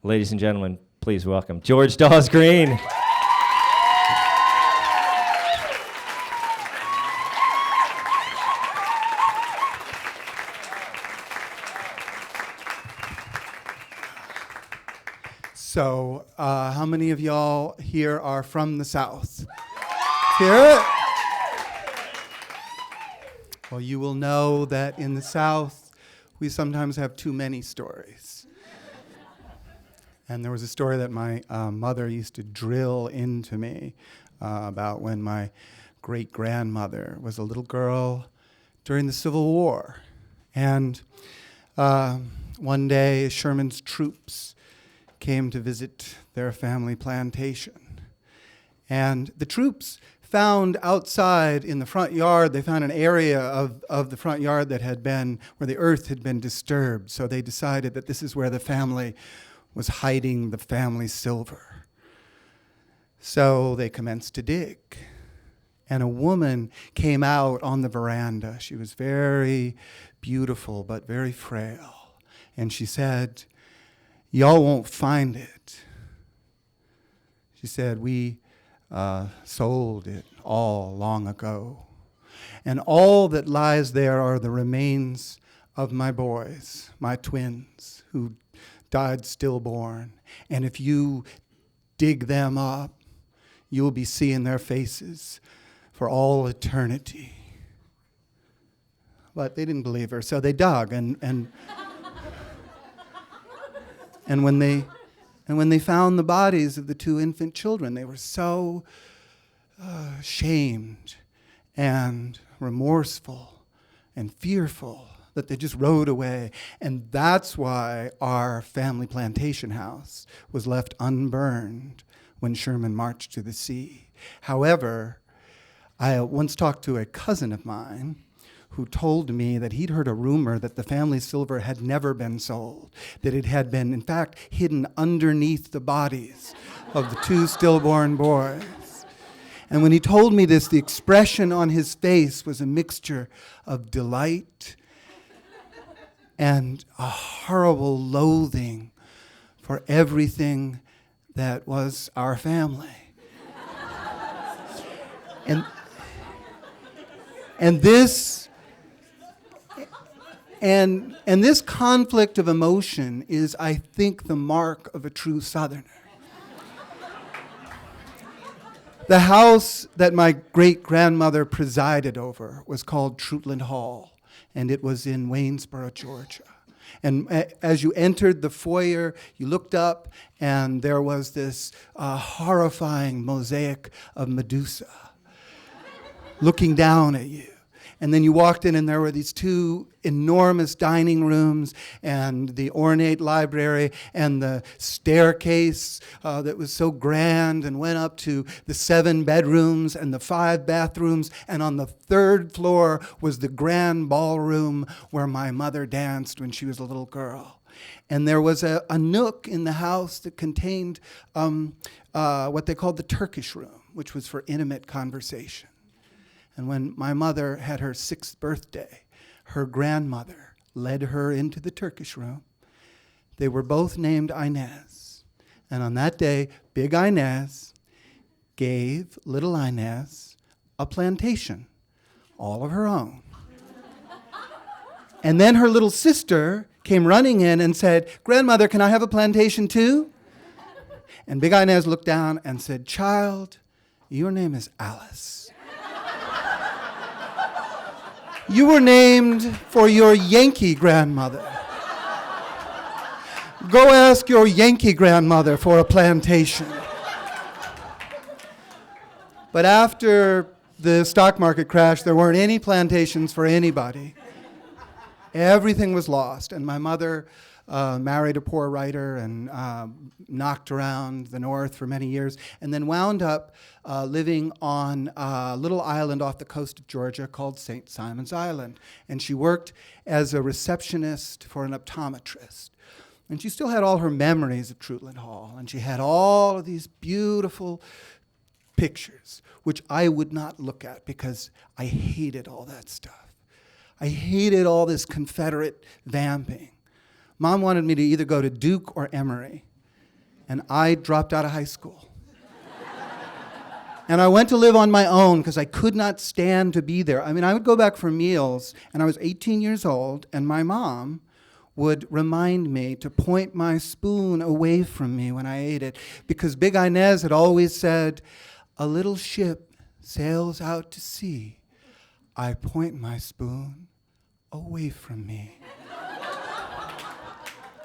Ladies and gentlemen, please welcome George Dawes Green. So, how many of y'all here are from the South? Hear it? Well, you will know that in the South, we sometimes have too many stories. And there was a story that my mother used to drill into me about when my great-grandmother was a little girl during the Civil War. And one day, Sherman's troops came to visit their family plantation. And the troops found outside in the front yard, they found an area of the front yard that had been, where the earth had been disturbed. So they decided that this is where the family was hiding the family silver. So they commenced to dig. And a woman came out on the veranda. She was very beautiful, but very frail. And she said, "Y'all won't find it." She said, "We sold it all long ago. And all that lies there are the remains of my boys, my twins, who died stillborn. And if you dig them up, you'll be seeing their faces for all eternity." But they didn't believe her, so they dug. And when they found the bodies of the two infant children, they were so shamed and remorseful and fearful that they just rode away. And that's why our family plantation house was left unburned when Sherman marched to the sea. However, I once talked to a cousin of mine who told me that he'd heard a rumor that the family silver had never been sold, that it had been, in fact, hidden underneath the bodies of the two stillborn boys. And when he told me this, the expression on his face was a mixture of delight and a horrible loathing for everything that was our family. And this conflict of emotion is, I think, the mark of a true Southerner. The house that my great-grandmother presided over was called Troutland Hall, and it was in Waynesboro, Georgia. And as you entered the foyer, you looked up, and there was this horrifying mosaic of Medusa looking down at you. And then you walked in, and there were these two enormous dining rooms and the ornate library and the staircase that was so grand and went up to the 7 bedrooms and the 5 bathrooms. And on the 3rd floor was the grand ballroom where my mother danced when she was a little girl. And there was a nook in the house that contained what they called the Turkish room, which was for intimate conversation. And when my mother had her 6th birthday, her grandmother led her into the Turkish room. They were both named Inez. And on that day, Big Inez gave little Inez a plantation, all of her own. And then her little sister came running in and said, "Grandmother, can I have a plantation too?" And Big Inez looked down and said, "Child, your name is Alice. You were named for your Yankee grandmother. Go ask your Yankee grandmother for a plantation." But after the stock market crash, there weren't any plantations for anybody. Everything was lost, and my mother married a poor writer and knocked around the North for many years, and then wound up living on a little island off the coast of Georgia called St. Simon's Island. And she worked as a receptionist for an optometrist. And she still had all her memories of Troutland Hall, and she had all of these beautiful pictures, which I would not look at because I hated all that stuff. I hated all this Confederate vamping. Mom wanted me to either go to Duke or Emory, and I dropped out of high school. And I went to live on my own because I could not stand to be there. I mean, I would go back for meals, and I was 18 years old, and my mom would remind me to point my spoon away from me when I ate it, because Big Inez had always said, "A little ship sails out to sea. I point my spoon away from me."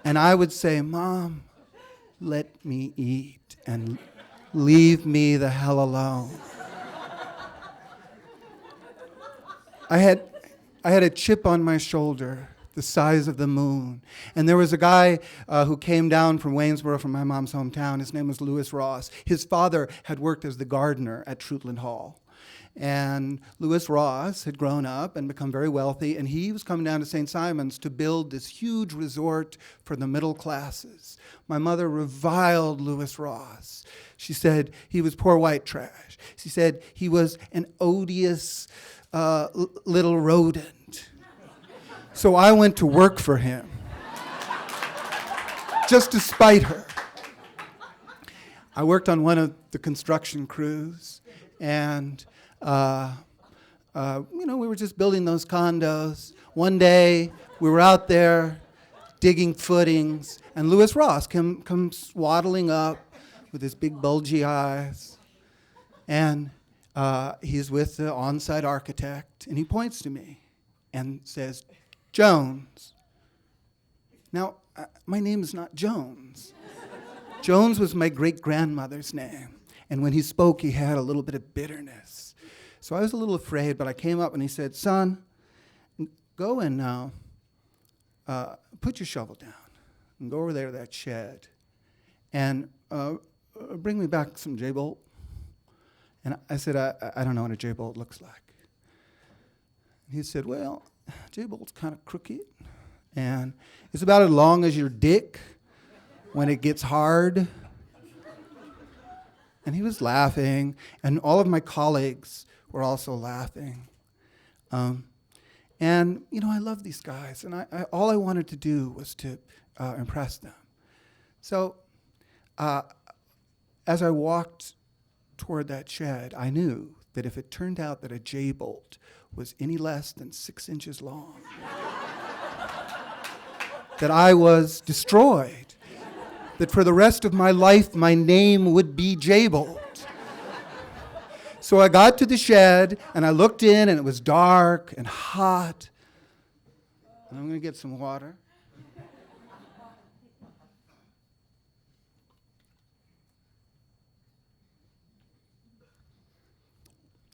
And I would say, "Mom, let me eat and leave me the hell alone." I had a chip on my shoulder the size of the moon. And there was a guy who came down from Waynesboro, from my mom's hometown. His name was Lewis Ross. His father had worked as the gardener at Troutland Hall. And Lewis Ross had grown up and become very wealthy, and he was coming down to St. Simon's to build this huge resort for the middle classes. My mother reviled Lewis Ross. She said he was poor white trash. She said he was an odious little rodent. So I went to work for him, just to spite her. I worked on one of the construction crews, and we were just building those condos. One day, we were out there digging footings, and Lewis Ross comes waddling up with his big bulgy eyes, and he's with the on-site architect, and he points to me and says, "Jones." Now, my name is not Jones. Jones was my great-grandmother's name, and when he spoke, he had a little bit of bitterness. So I was a little afraid, but I came up and he said, "Son, go and put your shovel down and go over there to that shed and bring me back some J-bolt." And I said, I don't know what a J-bolt looks like. And he said, "Well, J-bolt's kind of crooked, and it's about as long as your dick when it gets hard." And he was laughing, and all of my colleagues were also laughing. And, I love these guys, and all I wanted to do was to impress them. So as I walked toward that shed, I knew that if it turned out that a J-bolt was any less than 6 inches long, that I was destroyed, that for the rest of my life my name would be J-bolt. So I got to the shed, and I looked in, and it was dark and hot. And I'm going to get some water.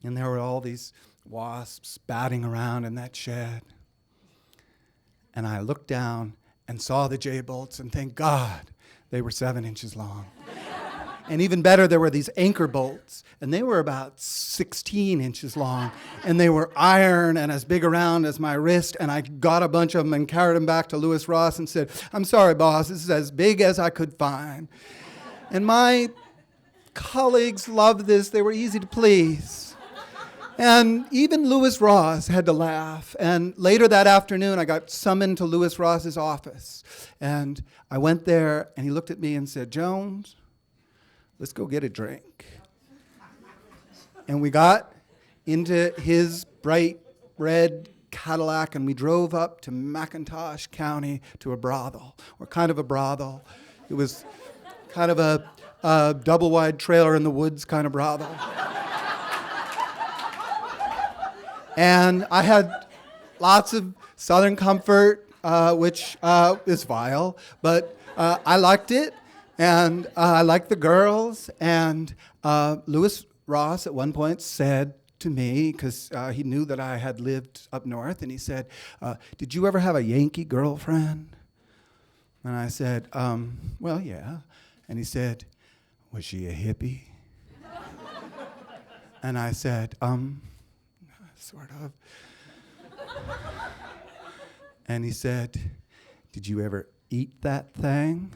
And there were all these wasps batting around in that shed. And I looked down and saw the J-bolts, and thank God they were 7 inches long. And even better, there were these anchor bolts, and they were about 16 inches long, and they were iron and as big around as my wrist, and I got a bunch of them and carried them back to Lewis Ross and said, "I'm sorry, boss, this is as big as I could find." And my colleagues loved this. They were easy to please. And even Lewis Ross had to laugh. And later that afternoon, I got summoned to Lewis Ross's office. And I went there, and he looked at me and said, "Jones, let's go get a drink." And we got into his bright red Cadillac, and we drove up to McIntosh County to a brothel, or kind of a brothel. It was kind of a double-wide trailer in the woods kind of brothel. And I had lots of Southern comfort, which is vile, but I liked it, and I liked the girls. And Lewis Ross at one point said to me, because he knew that I had lived up north, and he said, "Did you ever have a Yankee girlfriend?" And I said, "Well, yeah." And he said, "Was she a hippie?" And I said, "Sort of." And he said, "Did you ever eat that thing?"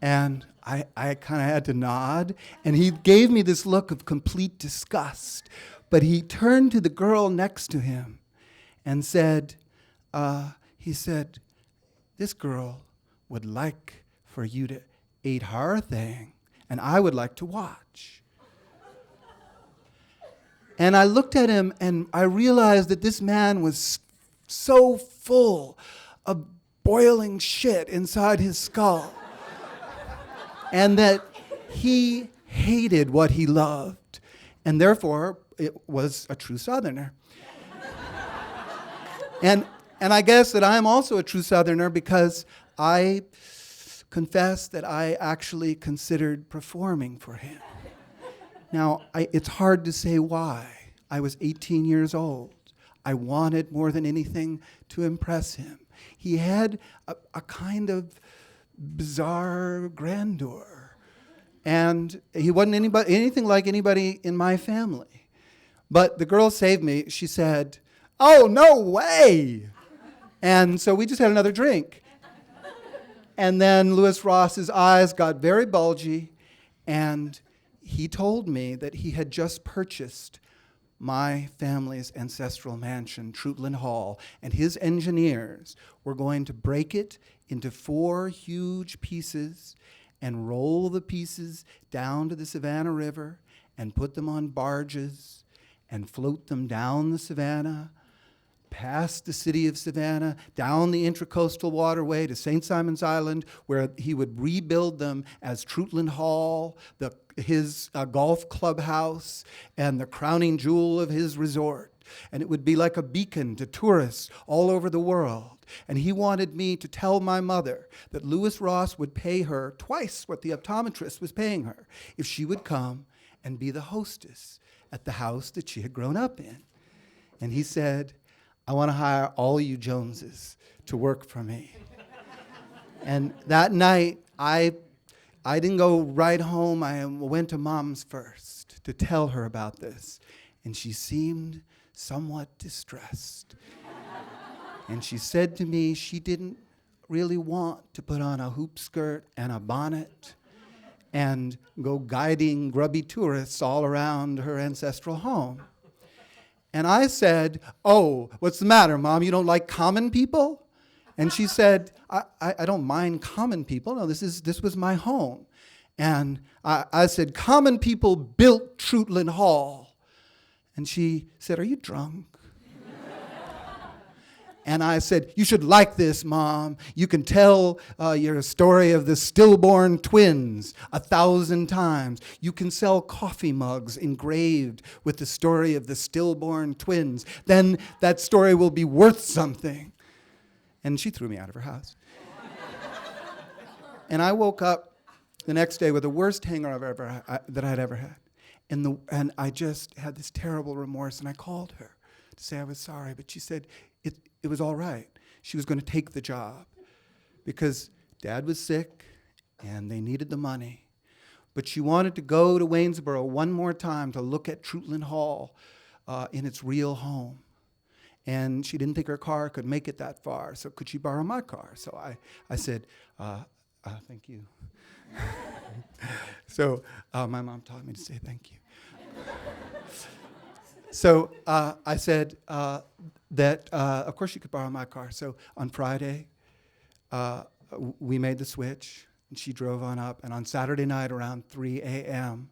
And I kind of had to nod, and he gave me this look of complete disgust. But he turned to the girl next to him and said, "This girl would like for you to eat her thing, and I would like to watch. And I looked at him, and I realized that this man was so full of boiling shit inside his skull, and that he hated what he loved, and therefore it was a true Southerner. And I guess that I am also a true Southerner because I confess that I actually considered performing for him. Now, it's hard to say why. I was 18 years old. I wanted more than anything to impress him. He had a kind of bizarre grandeur. And he wasn't anything like anybody in my family. But the girl saved me. She said, "Oh, no way!" And so we just had another drink. And then Louis Ross's eyes got very bulgy, and he told me that he had just purchased my family's ancestral mansion, Troutland Hall, and his engineers were going to break it into 4 huge pieces and roll the pieces down to the Savannah River and put them on barges and float them down the Savannah, past the city of Savannah, down the Intracoastal Waterway to St. Simon's Island, where he would rebuild them as Troutland Hall, his golf clubhouse, and the crowning jewel of his resort. And it would be like a beacon to tourists all over the world. And he wanted me to tell my mother that Louis Ross would pay her twice what the optometrist was paying her if she would come and be the hostess at the house that she had grown up in. And he said, "I want to hire all you Joneses to work for me." And that night, I didn't go right home. I went to Mom's first to tell her about this. And she seemed somewhat distressed. And she said to me she didn't really want to put on a hoop skirt and a bonnet and go guiding grubby tourists all around her ancestral home. And I said, "Oh, what's the matter, Mom? You don't like common people?" And she said, I don't mind common people. No, this was my home. And I said, "Common people built Troutland Hall." And she said, "Are you drunk?" And I said, "You should like this, Mom. You can tell your story of the stillborn twins 1,000 times. You can sell coffee mugs engraved with the story of the stillborn twins. Then that story will be worth something." And she threw me out of her house. And I woke up the next day with the worst hangover that I'd ever had. And I just had this terrible remorse, and I called her to say I was sorry, but she said it was all right. She was going to take the job because Dad was sick and they needed the money. But she wanted to go to Waynesboro one more time to look at Troutland Hall in its real home. And she didn't think her car could make it that far, so could she borrow my car? So I said, "Thank you." So my mom taught me to say thank you. So I said that, of course, she could borrow my car. So on Friday, we made the switch, and she drove on up. And on Saturday night around 3 a.m.,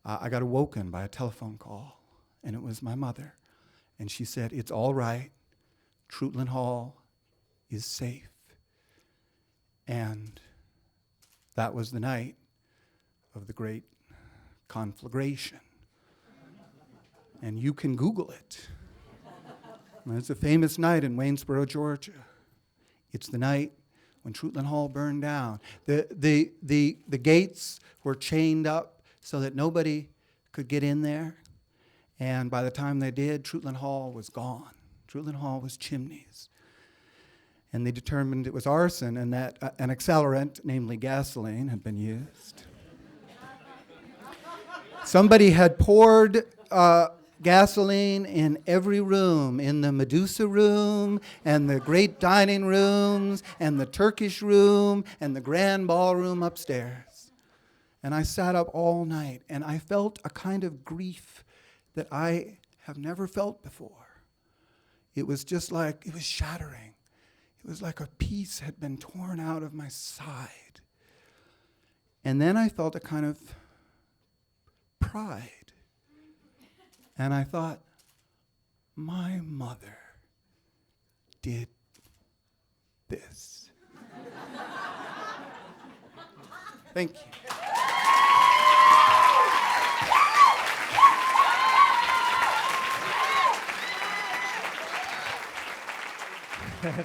I got awoken by a telephone call, and it was my mother. And she said, "It's all right. Troutland Hall is safe." And that was the night of the great conflagration. And you can Google it. And it's a famous night in Waynesboro, Georgia. It's the night when Troutland Hall burned down. The gates were chained up so that nobody could get in there. And by the time they did, Troutland Hall was gone. Troutland Hall was chimneys. And they determined it was arson and that an accelerant, namely gasoline, had been used. Somebody had poured gasoline in every room, in the Medusa room, and the great dining rooms, and the Turkish room, and the grand ballroom upstairs. And I sat up all night, and I felt a kind of grief that I have never felt before. It was just like, it was shattering. It was like a piece had been torn out of my side. And then I felt a kind of pride. And I thought, my mother did this. Thank you.